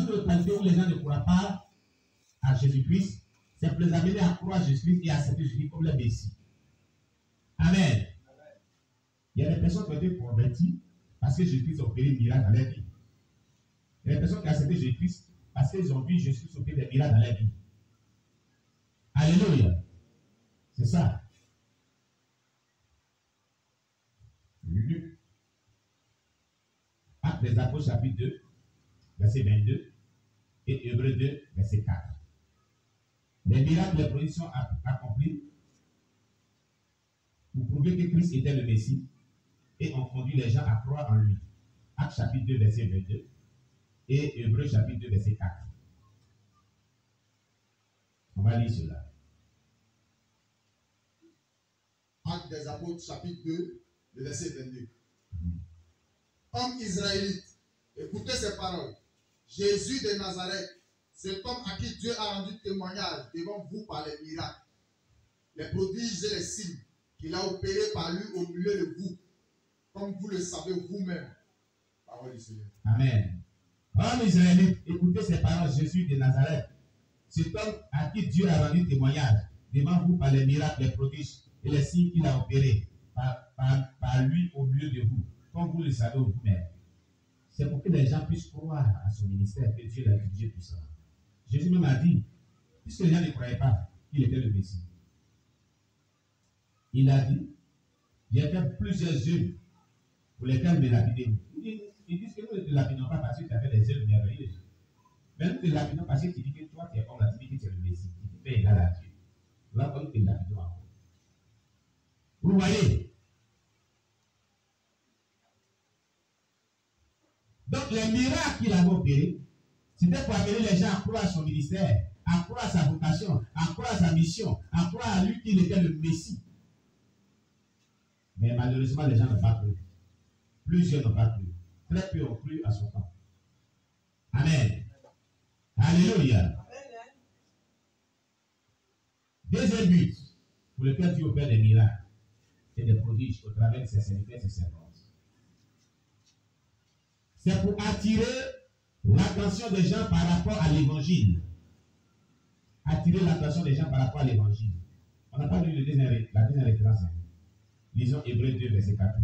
une localité où les gens ne croient pas à Jésus-Christ, c'est pour les amener à croire à Jésus-Christ et à accepter Jésus comme le Messie. Amen. Il y a des personnes qui ont été converties parce que Jésus-Christ a opéré des miracles dans leur vie. Il y a des personnes qui ont accepté Jésus-Christ parce qu'ils ont vu Jésus-Christ opérer des miracles dans leur vie. Alléluia. C'est ça. Luc, Actes des Apôtres, chapitre 2, verset 22, et Hébreux 2, verset 4. Les miracles, les prodiges sont accomplis pour prouver que Christ était le Messie et ont conduit les gens à croire en lui. Actes chapitre 2, verset 22, et Hébreux chapitre 2, verset 4. On va lire cela. Actes des Apôtres, chapitre 2, le verset 22. Homme israélite, écoutez ces paroles. Jésus de Nazareth, cet homme à qui Dieu a rendu témoignage devant vous par les miracles, les prodiges et les signes qu'il a opérés par lui au milieu de vous, comme vous le savez vous-même. Parole du Seigneur. Amen. Homme israélite, écoutez ces paroles. Jésus de Nazareth, cet homme à qui Dieu a rendu témoignage devant vous par les miracles, les prodiges et les signes qu'il a opérés par lui au milieu de vous, comme vous le savez vous-même. C'est pour que les gens puissent croire à son ministère que Dieu l'a dirigé puissamment. Jésus même a dit, puisque les gens ne croyaient pas qu'il était le Messie, il a dit, j'ai fait plusieurs œuvres pour lesquelles me lapidez. Ils disent que nous ne te lapidons pas parce que tu as fait des œuvres merveilleuses. Mais nous te lapidons parce que tu dis que toi, tu es homme, tu dis que tu es le Messie, tu te fais égal à Dieu. Là, nous te lapidons encore. Vous voyez? Donc, les miracles qu'il a opérés, c'était pour amener les gens à croire à son ministère, à croire à sa vocation, à croire à sa mission, à croire à lui qu'il était le Messie. Mais malheureusement, les gens n'ont pas cru. Plusieurs n'ont pas cru. Très peu ont cru à son temps. Amen. Alléluia. Deuxième but pour lequel Dieu opère des miracles et des prodiges au travers de ses serviteurs et ses servantes, c'est pour attirer l'attention des gens par rapport à l'évangile. Attirer l'attention des gens par rapport à l'évangile. On n'a pas lu la deuxième référence. Lisons Hébreux 2, verset 4.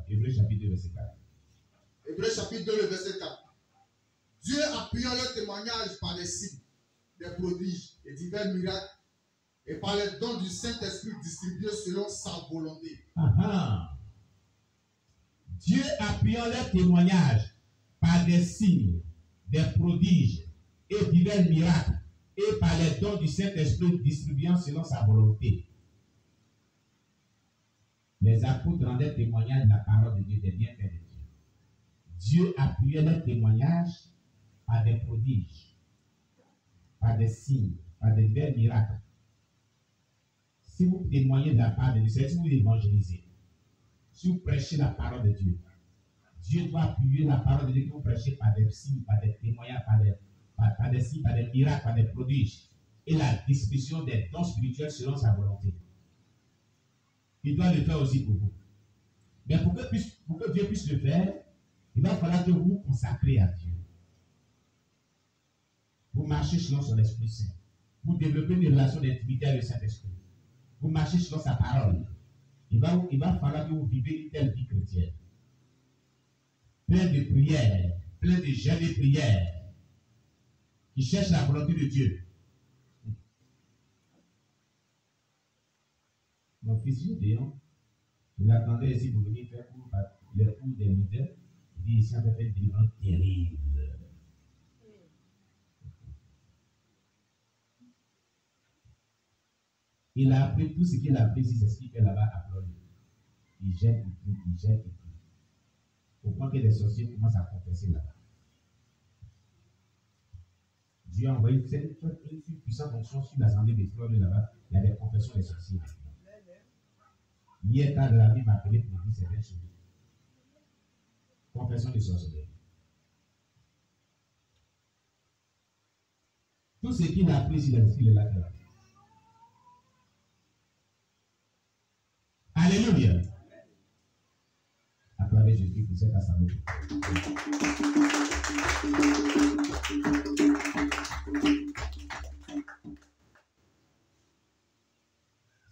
Hébreux chapitre 2, verset 4. Hébreux chapitre 2, le verset 4. Dieu appuyant leur témoignage par des signes, des prodiges et divers miracles, et par les dons du Saint-Esprit distribués selon sa volonté. Dieu appuyant leur témoignage par des signes, des prodiges et divers miracles, et par les dons du Saint-Esprit distribuant selon sa volonté. Les apôtres rendaient témoignage de la parole de Dieu, des bienfaits de Dieu. Dieu appuyait leur témoignage par des prodiges, par des signes, par des divers miracles. Si vous témoignez de la part de Dieu, c'est si vous évangélisez, si vous prêchez la parole de Dieu, Dieu doit appuyer la parole de Dieu que vous prêchez par des signes, par des témoignages, par des signes, par des miracles, par des prodiges, et la distribution des dons spirituels selon sa volonté. Il doit le faire aussi pour vous. Mais pour que Dieu puisse le faire, il va falloir que vous vous consacrez à Dieu. Vous marchez selon son Esprit Saint. Vous développez une relation d'intimité avec le Saint-Esprit. Vous marchez selon sa parole. Il va falloir que vous vivez une telle vie chrétienne. Plein de prières, plein de jeûnes et prières, qui cherchent la volonté de Dieu. Mon fils Gédéon, il attendait ici pour venir faire les cours des leaders. Il dit ici, on va faire une délivrance terrible. Il a appris tout ce qu'il a appris, c'est ce qu'il fait là-bas à Floride. Il jette, il jette, il prie. Au point que les sorciers commencent à confesser là-bas. Dieu a envoyé une puissante fonction sur l'assemblée des Florides là-bas. Il y a des confessions des sorciers. Hier, tard de la vie m'a appelé pour dire certaines choses. Confession des sorciers. Tout ce qu'il a appris, il est là. Alléluia. À travers Jésus pour cette assemblée.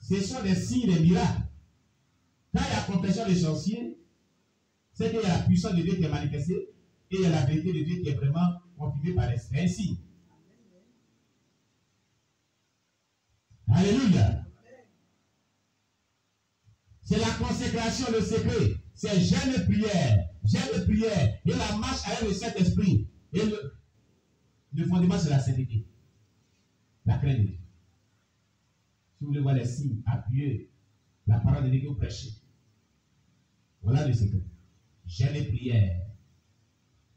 Ce sont des signes, des miracles. Quand il y a confession des sorciers, c'est qu'il y a la puissance de Dieu qui est manifestée et il y a la vérité de Dieu qui est vraiment confirmée par les signes. Alléluia. C'est la consécration, le secret. C'est jeûne et prière, et la marche avec le Saint-Esprit. Et le fondement, c'est la sainteté. La crainte de Dieu. Si vous voulez voir les signes, appuyez la parole de Dieu que vous prêchez. Voilà le secret. Jeûne et prière.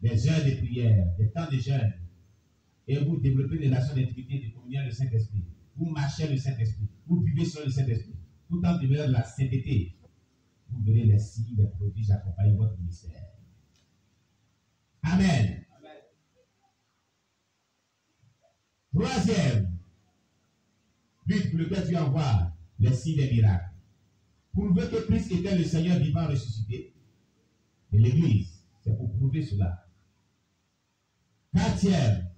Des heures de prière, des temps de jeûne. Et vous développez des relations d'intimité, de communion avec le Saint-Esprit. Vous marchez le Saint-Esprit. Vous vivez sur le Saint-Esprit. Tout en demeurant de la sainteté. Vous verrez les signes, les prodiges accompagner votre ministère. Amen. Amen. Troisième but pour lequel tu envoies les signes des miracles. Prouver que Christ était le Seigneur vivant ressuscité. Et l'Église, c'est pour prouver cela. Quatrième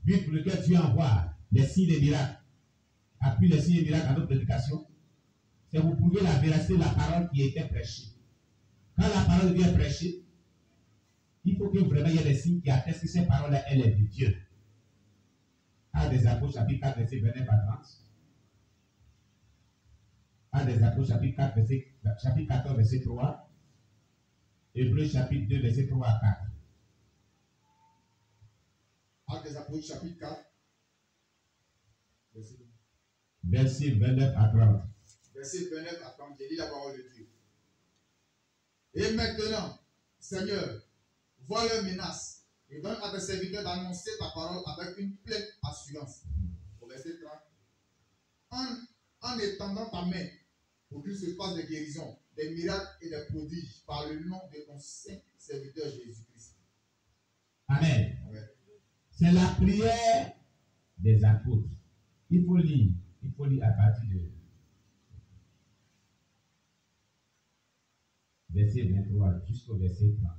but pour lequel tu envoies les signes des miracles. Appuie les signes des miracles à notre prédication. C'est pour prouver la véracité de la parole qui était prêchée. Quand la parole de Dieu est prêchée, il faut que vraiment il y ait des signes qui attestent que cette parole-là, elle est de Dieu. Actes des Apôtres, chapitre 4, verset 29 à 30. Actes des Apôtres, chapitre 14, verset 3. Hébreux, chapitre 2, verset 3 à 4. Actes des Apôtres, chapitre 4, verset 29 à 30. Verset 29 à 30, j'ai dit la parole de Dieu. Et maintenant, Seigneur, vois leur menace et donne à tes serviteurs d'annoncer ta parole avec une pleine assurance. Au verset 30. En étendant ta main pour qu'il se fasse des guérisons, des miracles et des prodiges par le nom de ton saint serviteur Jésus-Christ. Amen. Amen. C'est la prière des apôtres. Il faut lire à partir de verset 23 jusqu'au verset 30.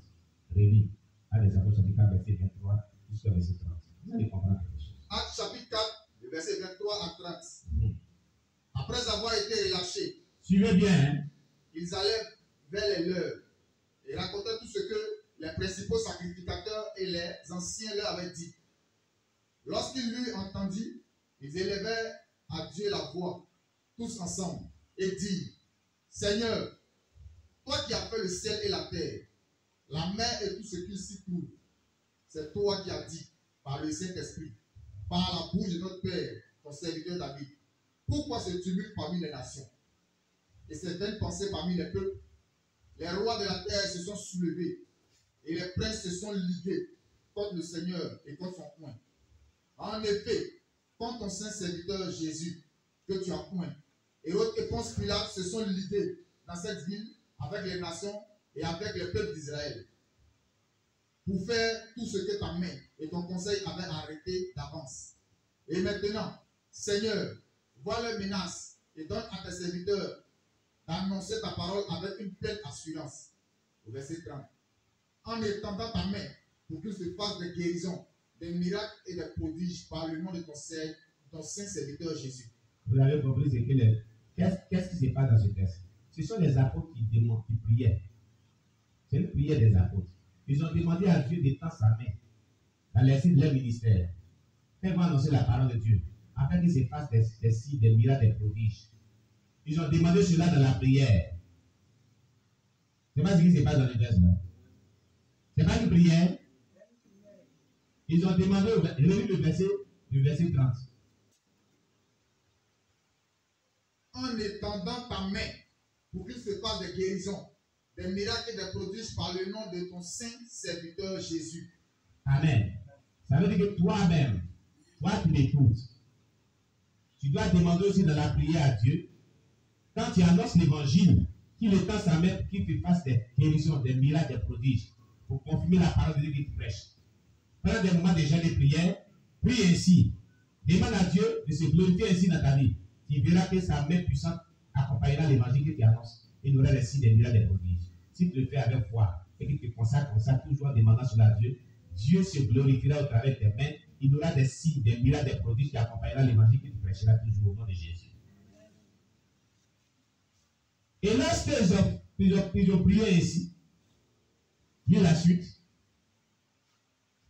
Relis à les apôtres chapitre 4, verset 23 jusqu'au verset 30. Vous allez comprendre quelque chose. Acte chapitre 4, verset 23 à 30. Après avoir été relâchés, suivez bien, hein? Ils allèrent vers les leurs et racontaient tout ce que les principaux sacrificateurs et les anciens leur avaient dit. Lorsqu'ils l'eurent entendu, ils élevèrent à Dieu la voix, tous ensemble, et dirent: Seigneur, toi qui as fait le ciel et la terre, la mer et tout ce qui s'y trouve, c'est toi qui as dit, par le Saint-Esprit, par la bouche de notre Père, ton serviteur David, pourquoi ce tumulte parmi les nations et ces vaines pensées parmi les peuples? Les rois de la terre se sont soulevés et les princes se sont ligués contre le Seigneur et contre son oint. En effet, contre ton saint serviteur Jésus, que tu as oint, Hérode et Ponce Pilate se sont ligués dans cette ville avec les nations et avec les peuples d'Israël, pour faire tout ce que ta main et ton conseil avaient arrêté d'avance. Et maintenant, Seigneur, vois leurs menaces et donne à tes serviteurs d'annoncer ta parole avec une pleine assurance. Au verset 30. En étendant ta main pour qu'il se fasse des guérisons, des miracles et des prodiges par le nom de ton saint serviteur Jésus. Vous avez compris ce que qu'est-ce qui se passe dans ce texte? Ce sont les apôtres qui priaient. C'est une prière des apôtres. Ils ont demandé à Dieu d'étendre sa main dans l'exercice de leur ministère. Ils vont annoncer la parole de Dieu, afin qu'il se fasse des signes, des miracles, des prodiges. Ils ont demandé cela dans la prière. Ce n'est pas ce qui se passe dans le texte là. Ce n'est pas une prière. Ils ont demandé, le verset 30. En étendant ta main pour qu'il se fasse des guérisons, des miracles et des prodiges par le nom de ton saint serviteur Jésus. Amen. Ça veut dire que toi-même, toi qui m'écoutes, tu dois demander aussi dans la prière à Dieu, quand tu annonces l'évangile, qu'il étend sa main pour qu'il te fasse des guérisons, des miracles, des prodiges, pour confirmer la parole de Dieu qui te prêche. Pendant des moments de jeûne et de prière, prie ainsi. Demande à Dieu de se glorifier ainsi dans ta vie. Tu verras que sa main puissante accompagnera l'évangile que tu annonces. Et il y aura des signes, des miracles, des prodiges. Si tu le fais avec foi et que tu te consacres comme ça, toujours en demandant cela à Dieu, Dieu se glorifiera au travers de tes mains. Il y aura des signes, des miracles, des prodiges qui accompagneront l'évangile que tu prêcheras toujours au nom de Jésus. Et lorsqu'ils ont prié ainsi, lis la suite.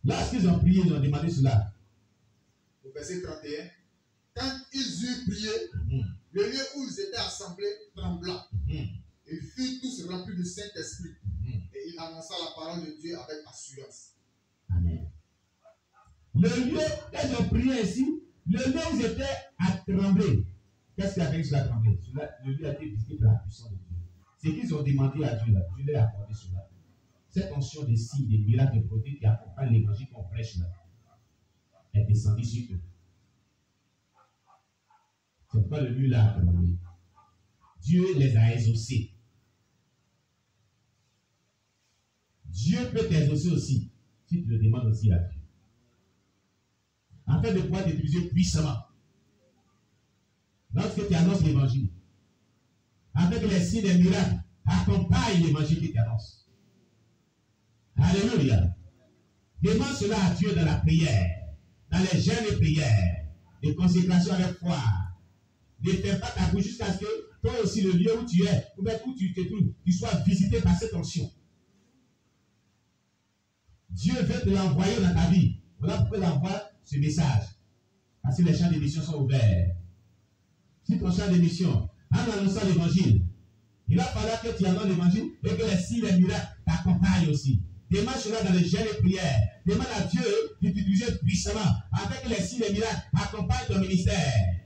Lorsqu'ils ont prié, ils ont demandé cela. Au verset 31, quand ils eurent prié, le lieu où ils étaient assemblés trembla. Ils furent tous remplis du Saint-Esprit. Et il annonça la parole de Dieu avec assurance. Amen. Le lieu, quand ils ont prié ainsi, le lieu où ils étaient à trembler. Qu'est-ce qui a fait que cela a tremblé? Le lieu a été visité par la puissance de Dieu. C'est qu'ils ont demandé à Dieu, là, Dieu leur a accordé cela. Cette onction des signes, des miracles, des prodiges qui accompagnent l'évangile qu'on prêche là, est descendue sur eux. C'est pourquoi le lieu là a tremblé. Dieu les a exaucés. Dieu peut t'exaucer aussi, si tu le demandes aussi à Dieu. Afin de pouvoir t'utiliser puissamment. Lorsque tu annonces l'évangile, avec les signes et les miracles, accompagne l'évangile qui t'annonce. Alléluia. Demande cela à Dieu dans la prière, dans les jeûnes et prières, de consécration avec foi. Ne fais pas ta bouche jusqu'à ce que toi aussi, le lieu où tu es, où tu te trouves, tu sois visité par cette onction. Dieu veut te l'envoyer dans ta vie. Voilà pourquoi il envoie ce message. Parce que les champs d'émission sont ouverts. Si ton champ d'émission, en annonçant l'évangile, il va falloir que tu annonces l'évangile et que les signes et les miracles t'accompagnent aussi. Demande cela dans les jeûnes et prières. Demande à Dieu de t'utiliser puissamment afin que les signes et les miracles accompagnent ton ministère.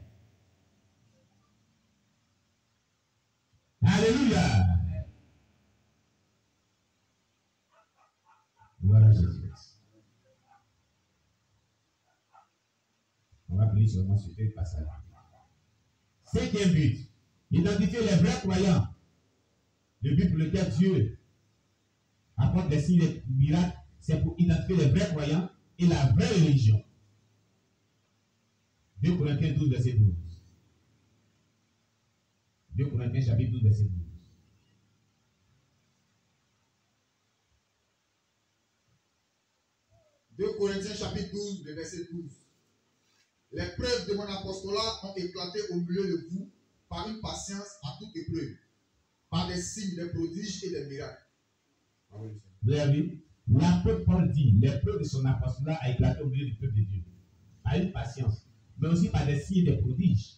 Alléluia. Gloire à Jésus. On va prier seulement sur ce passage. Cinquième but, identifier les vrais croyants. Le but pour lequel Dieu apporte les signes et les miracles, c'est pour identifier les vrais croyants et la vraie religion. 2 Corinthiens 12, verset 12. 2 Corinthiens chapitre 12, verset 12. Corinthiens chapitre 12, verset 12. Les preuves de mon apostolat ont éclaté au milieu de vous par une patience à toute épreuve, par des signes, des prodiges et des miracles. Vous avez vu? L'apôtre Paul dit, les preuves de son apostolat a éclaté au milieu du peuple de Dieu. Par une patience, mais aussi par des signes et des prodiges.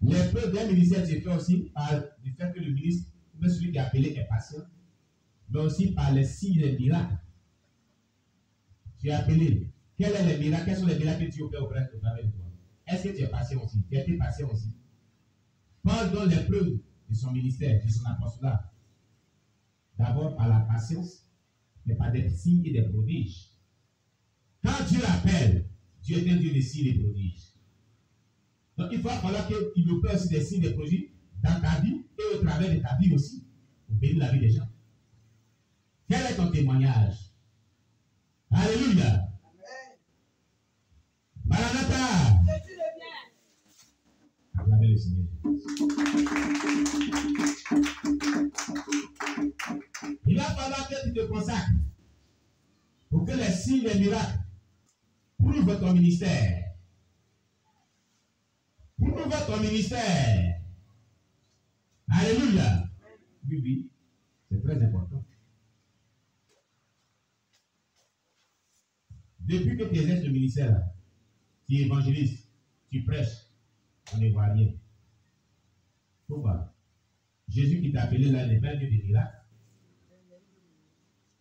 Les preuves d'un ministère se fait aussi par le fait que le ministre, même celui qui est appelé, est patient, mais aussi par les signes et les miracles. Tu es appelé. Quels sont les miracles que Dieu fait au travers de toi? Est-ce que tu es patient aussi? Tu as été patient aussi? Paul donne les preuves de son ministère, de son apostolat. D'abord par la patience, mais par des signes et des prodiges. Quand Dieu appelle, Dieu est un Dieu des signes et des prodiges. Donc il va falloir qu'il opère aussi des signes et des prodiges dans ta vie et au travers de ta vie aussi, pour bénir la vie des gens. Quel est ton témoignage? Alléluia. Maranatha. Acclamez le Seigneur. Il va falloir que tu te consacres pour que les signes et les miracles prouvent ton ministère. Prouve ton ministère. Alléluia. Oui, oui. C'est très important. Depuis que tu exerces le ministère, tu évangélises, tu prêches, on ne voit rien. Pourquoi? Jésus qui t'a appelé là n'est pas un Dieu de miracles.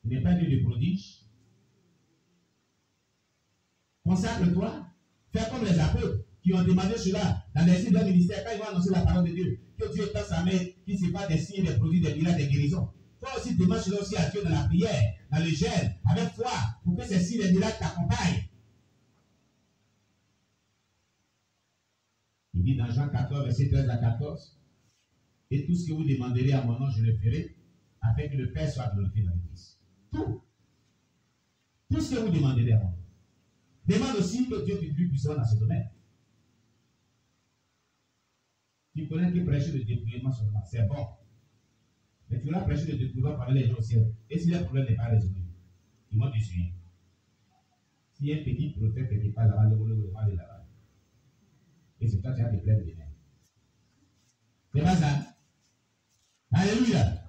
Il n'est pas un Dieu de prodiges. Consacre-toi. Fais comme les apôtres qui ont demandé cela dans les signes de leur ministère quand ils vont annoncer la parole de Dieu. Que Dieu tend sa main, qu'il se fasse des signes, des prodiges, des miracles, des guérisons. Toi aussi, demande cela aussi à Dieu dans la prière, dans le jeûne, avec foi, pour que ces signes et miracles t'accompagnent. Il dit dans Jean 14, verset 13 à 14, et tout ce que vous demanderez à mon nom, je le ferai, afin que le Père soit glorifié dans le Fils. Tout. Tout ce que vous demanderez à mon nom. Demande aussi que Dieu t'utilise puissamment dans ce domaine. Tu connais que prêcher le dépouillement seulement, c'est bon. Mais tu vas prêcher le dépouillement parmi les gens au ciel. Et si le problème n'est pas résolu, ils vont te suivre. S'il y a un petit prophète qui n'est pas là-bas, le va aller là-bas. Et c'est toi qui as des problèmes de main. C'est pas ça. Alléluia.